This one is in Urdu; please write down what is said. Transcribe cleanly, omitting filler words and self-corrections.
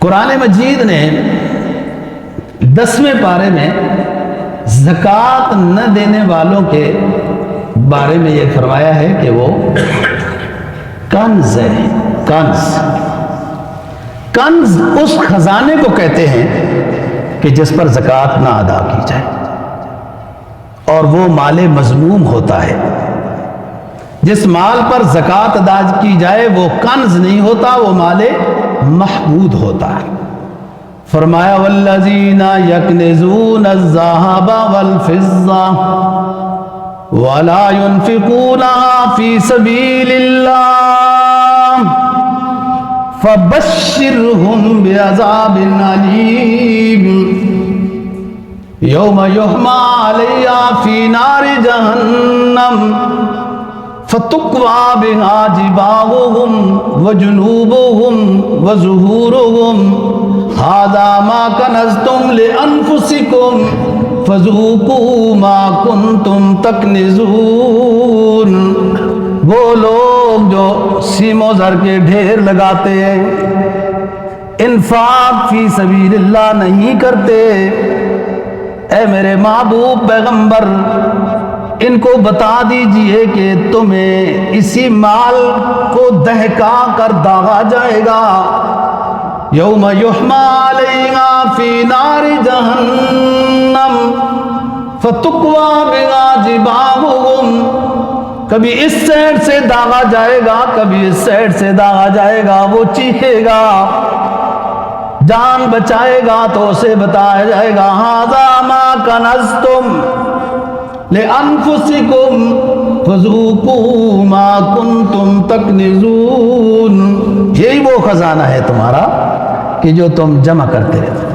قرآن مجید نے 10ویں پارے میں زکوٰۃ نہ دینے والوں کے بارے میں یہ فرمایا ہے کہ وہ کنز ہے۔ کنز اس خزانے کو کہتے ہیں کہ جس پر زکوٰۃ نہ ادا کی جائے، اور وہ مال مذموم ہوتا ہے۔ جس مال پر زکوٰۃ ادا کی جائے وہ کنز نہیں ہوتا، وہ مال محمود ہوتا ہے۔ فرمایا والذین یکنزون الذھب والفضہ ولا ينفقونها فی سبیل اللہ فبشرهم بعذاب علیم یوم یحمى علیہا فی نار جہنم فتکوی بہا جباہہم وجنوبہم وظہورہم ھذا ما کنزتم لانفسکم فذوقوا ما کنتم تکنزون۔ وہ لوگ جو سیم و زر کے ڈھیر لگاتے ہیں، انفاق فی سبیل اللہ نہیں کرتے، اے میرے محبوب پیغمبر ان کو بتا دیجئے کہ تمہیں اسی مال کو دہکا کر داغا جائے گا۔ یوم یحمى علیہا فی نار جہنم فتکوی بہا جباہہم، کبھی اس سائڈ سے داغا جائے گا، کبھی اس سائڈ سے داغا جائے گا، وہ چیخے گا، جان بچائے گا تو اسے بتایا جائے گا ھذا ما کنزتم لانفسکم فذوقوا ما کنتم تکنزون۔ یہی وہ خزانہ ہے تمہارا کہ جو تم جمع کرتے رہتے۔